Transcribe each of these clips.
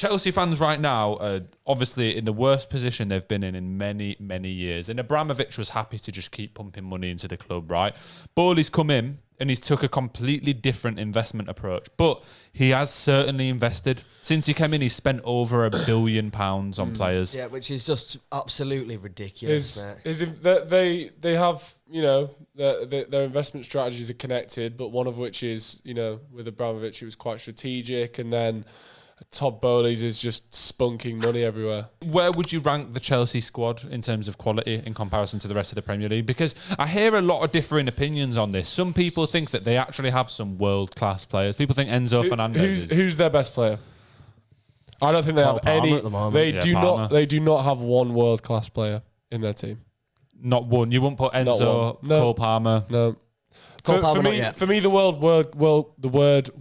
Chelsea fans right now are obviously in the worst position they've been in many, many years. And Abramovich was happy to just keep pumping money into the club, right? Boehly's come in and he's took a completely different investment approach. But he has certainly invested. Since he came in, he's spent over £1 billion on players. Yeah, which is just absolutely ridiculous. They have, you know, their investment strategies are connected, but one of which is, you know, with Abramovich, it was quite strategic, and then Todd Boehly's is just spunking money everywhere. Where would you rank the Chelsea squad in terms of quality in comparison to the rest of the Premier League? Because I hear a lot of differing opinions on this. Some people think that they actually have some world-class players. People think Enzo Fernandez is... Who's their best player? I don't think they have any. At the moment. They do not have one world-class player in their team. Not one. You wouldn't put Enzo, Cole Palmer. No. For me, the word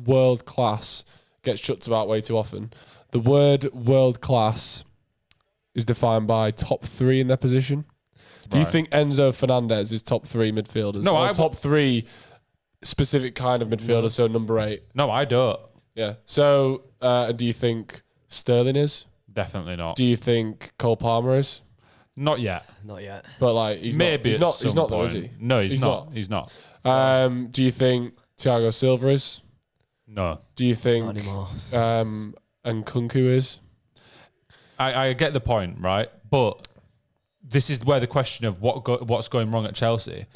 world class gets chucked about way too often. The word world class is defined by top 3 in their position. Do you think Enzo Fernandez is top 3 midfielders? No, or top 3 specific kind of midfielder, so number 8? No, I don't. Yeah. So, do you think Sterling is? Definitely not. Do you think Cole Palmer is? Not yet. Not yet. But like, he's Maybe not. He's not though, is he? No, he's not. He's not. Do you think Thiago Silva is? No. Do you think Not anymore. And Kunku is? I get the point, right? But this is where the question of what's going wrong at Chelsea.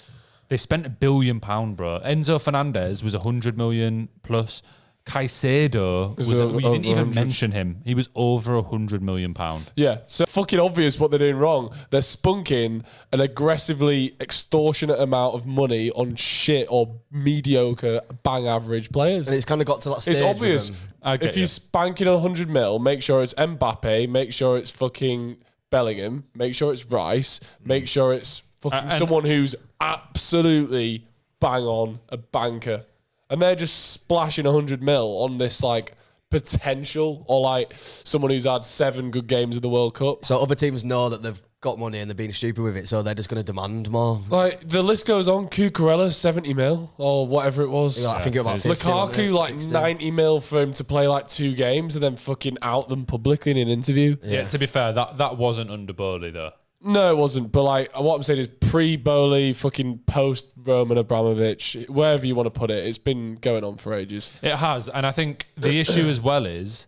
They spent £1 billion, bro. Enzo Fernandez was 100 million plus. Caicedo was you didn't even mention him. He was over £100 million. Yeah, so fucking obvious what they're doing wrong. They're spunking an aggressively extortionate amount of money on shit or mediocre, bang average players. And it's kind of got to that stage. It's obvious. If you're spanking on 100 mil, make sure it's Mbappe, make sure it's fucking Bellingham, make sure it's Rice, make sure it's fucking someone who's absolutely bang on, a banker. And they're just splashing 100 mil on this like potential, or like someone who's had 7 good games in the World Cup. So other teams know that they've got money and they're being stupid with it, so they're just going to demand more. Like the list goes on. Cucurella 70 mil or whatever it was. Yeah, I think about 50, Lukaku like 60. 90 mil for him to play like 2 games and then fucking out them publicly in an interview. Yeah, to be fair, that wasn't under Boehly though. No, it wasn't. But like, what I'm saying is pre-Boehly, fucking post-Roman Abramovich, wherever you want to put it, it's been going on for ages. It has. And I think the issue as well is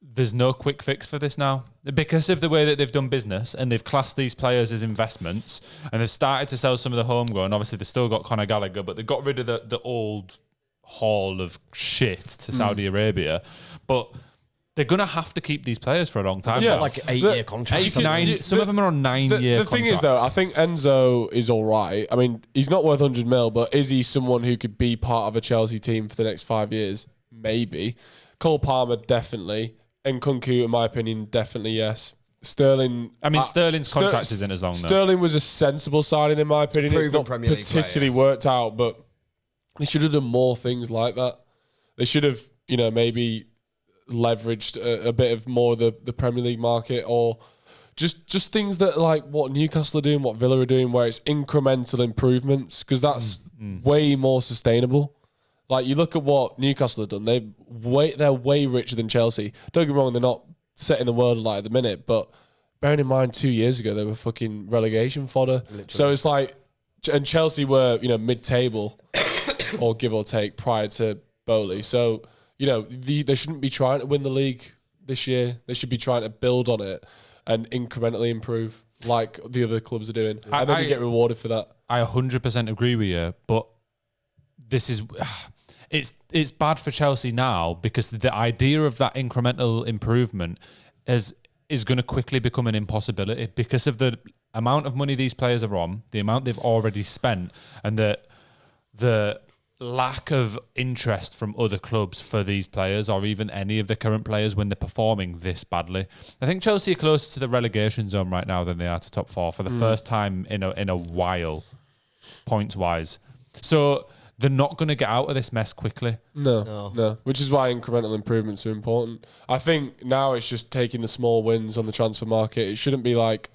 there's no quick fix for this now. Because of the way that they've done business and they've classed these players as investments and they've started to sell some of the homegrown. Obviously, they've still got Conor Gallagher, but they got rid of the old haul of shit to Saudi Arabia. But they're going to have to keep these players for a long time. Yeah, like 8-year contracts. Some of them are on 9-year contracts. The thing is, though, I think Enzo is all right. I mean, he's not worth 100 mil, but is he someone who could be part of a Chelsea team for the next 5 years? Maybe. Cole Palmer, definitely. And Kunku, in my opinion, definitely yes. Sterling... I mean, Sterling's contract isn't as long, though. Sterling was a sensible signing, in my opinion. It's not particularly worked out, but they should have done more things like that. They should have, maybe leveraged a bit of more of the Premier League market, or just things that like what Newcastle are doing, what Villa are doing, where it's incremental improvements, because that's way more sustainable. Like you look at what Newcastle have done, they're way richer than Chelsea. Don't get me wrong, they're not setting the world alight at the minute, but bearing in mind 2 years ago they were fucking relegation fodder. Literally. So it's like, and Chelsea were mid-table or give or take prior to Boehly. So they shouldn't be trying to win the league this year. They should be trying to build on it and incrementally improve like the other clubs are doing. And then you get rewarded for that. I 100% agree with you, but this is... It's bad for Chelsea now because the idea of that incremental improvement is going to quickly become an impossibility because of the amount of money these players are on, the amount they've already spent, and the lack of interest from other clubs for these players or even any of the current players when they're performing this badly. I think Chelsea are closer to the relegation zone right now than they are to top 4 for the first time in a while, points-wise. So... they're not going to get out of this mess quickly. No. Which is why incremental improvements are important. I think now it's just taking the small wins on the transfer market. It shouldn't be like...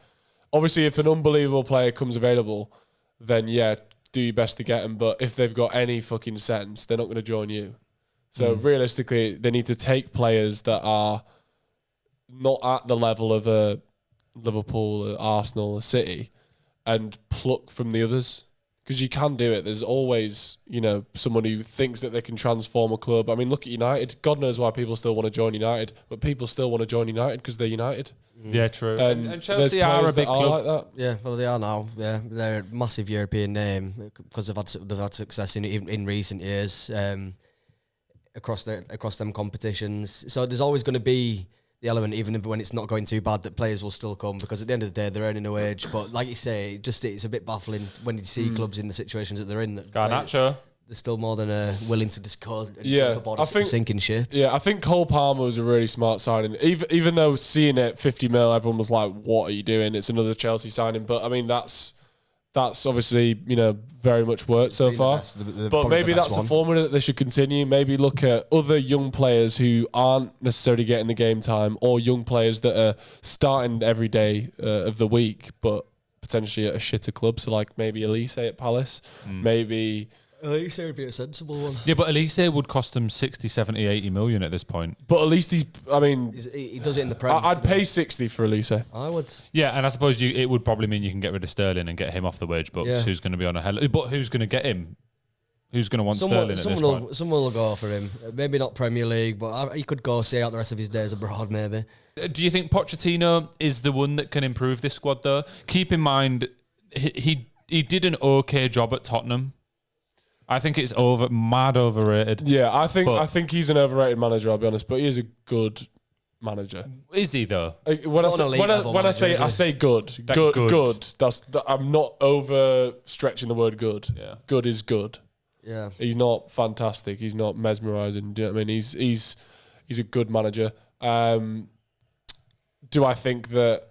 obviously, if an unbelievable player comes available, then yeah, do your best to get them. But if they've got any fucking sense, they're not going to join you. So realistically, they need to take players that are not at the level of a Liverpool, a Arsenal, a City, and pluck from the others. Because you can do it. There's always, someone who thinks that they can transform a club. I mean, look at United. God knows why people still want to join United, but people still want to join United because they're United. Yeah, true. And Chelsea are a big club like that. Yeah, well, they are now. Yeah, they're a massive European name because they've had success in recent years across them competitions. So there's always going to be the element, even when it's not going too bad, that players will still come because at the end of the day they're earning a wage. But like you say, it's a bit baffling when you see clubs in the situations that they're in. Garnacho. They're still more than willing to discard I think sinking ship. Yeah, I think Cole Palmer was a really smart signing. Even though seeing it 50 mil, everyone was like, "What are you doing? It's another Chelsea signing." But I mean, that's obviously very much worked so far. But maybe that's a formula that they should continue. Maybe look at other young players who aren't necessarily getting the game time, or young players that are starting every day of the week, but potentially at a shitter club. So like maybe Elise at Palace, maybe. Elise would be a sensible one. Yeah, but Elise would cost them 60, 70, 80 million at this point. But at least he does it in the Prem. I'd pay 60 for Elise. I would. Yeah, and I suppose it would probably mean you can get rid of Sterling and get him off the wage books. Yeah. Who's going to be on a hell? But who's going to get him? Who's going to want Sterling at this point? Someone will go for him. Maybe not Premier League, but he could go stay out the rest of his days abroad, maybe. Do you think Pochettino is the one that can improve this squad, though? Keep in mind, he did an okay job at Tottenham. I think it's mad overrated. Yeah, I think he's an overrated manager, I'll be honest, but he is a good manager. Is he though? When I say good. I'm not overstretching the word good. Yeah. Good is good. Yeah. He's not fantastic. He's not mesmerising. Do you know what I mean? He's a good manager. Do I think that,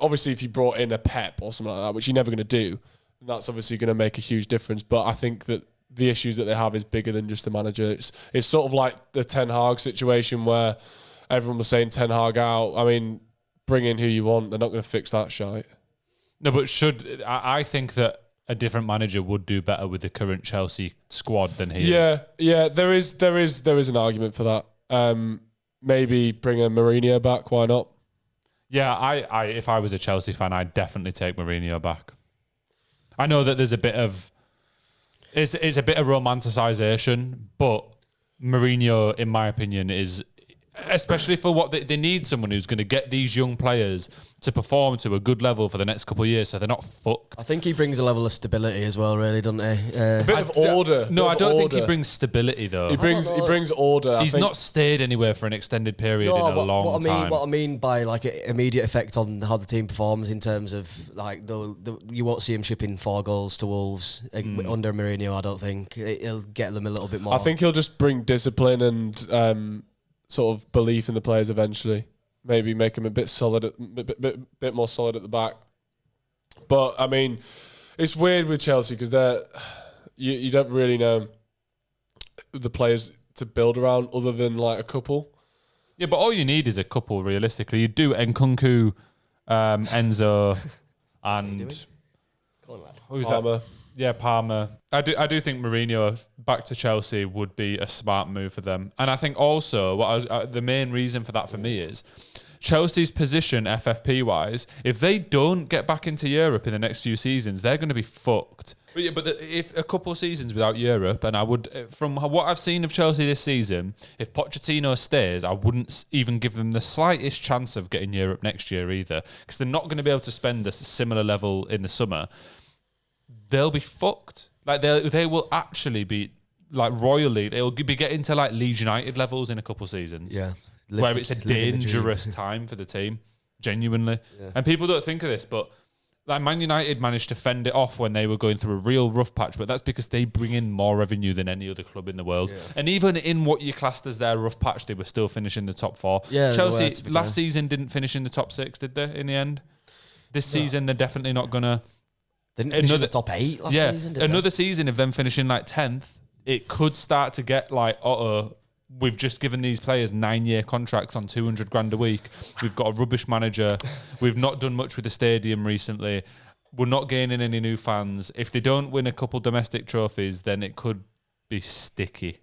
obviously if you brought in a Pep or something like that, which you're never going to do, that's obviously going to make a huge difference. But I think that the issues that they have is bigger than just the manager. It's sort of like the Ten Hag situation where everyone was saying Ten Hag out. I mean, bring in who you want. They're not going to fix that shite. No, but I think that a different manager would do better with the current Chelsea squad than he is. Yeah. There is an argument for that. Maybe bring a Mourinho back. Why not? Yeah, I if I was a Chelsea fan, I'd definitely take Mourinho back. I know that there's a bit of it's a bit of romanticisation, but Mourinho, in my opinion, is, especially for what they need, someone who's going to get these young players to perform to a good level for the next couple of years, so they're not fucked. I think he brings a level of stability as well, really, doesn't he? A bit of order. No, I don't think he brings stability though. He brings order. He's not stayed anywhere for an extended period in a long time. What I mean by like immediate effect on how the team performs in terms of like you won't see him shipping 4 goals to Wolves under Mourinho. I don't think he'll get them a little bit more. I think he'll just bring discipline and sort of belief in the players eventually. Maybe make them a bit solid, bit more solid at the back. But I mean, it's weird with Chelsea because you don't really know the players to build around other than like a couple. Yeah, but all you need is a couple. Realistically, you do Nkunku, Enzo, and who's Palmer. that? Yeah, Palmer. I do think Mourinho back to Chelsea would be a smart move for them, and I think also the main reason for that for me is Chelsea's position FFP wise. If they don't get back into Europe in the next few seasons, they're going to be fucked. But if a couple of seasons without Europe, and I would, from what I've seen of Chelsea this season, if Pochettino stays, I wouldn't even give them the slightest chance of getting Europe next year either, because they're not going to be able to spend a similar level in the summer. They'll be fucked. Like they will actually be like royally. They'll be getting to like Leeds United levels in a couple of seasons. Yeah, where it's a dangerous time for the team, genuinely. Yeah. And people don't think of this, but like Man United managed to fend it off when they were going through a real rough patch. But that's because they bring in more revenue than any other club in the world. Yeah. And even in what you classed as their rough patch, they were still finishing the top 4. Yeah, Chelsea last season didn't finish in the top 6, did they? In the end, this season they're definitely not gonna. They didn't finish in the top 8 last season, did another season of them finishing like 10th, it could start to get like, we've just given these players 9-year contracts on 200 grand a week. We've got a rubbish manager. We've not done much with the stadium recently. We're not gaining any new fans. If they don't win a couple domestic trophies, then it could be sticky.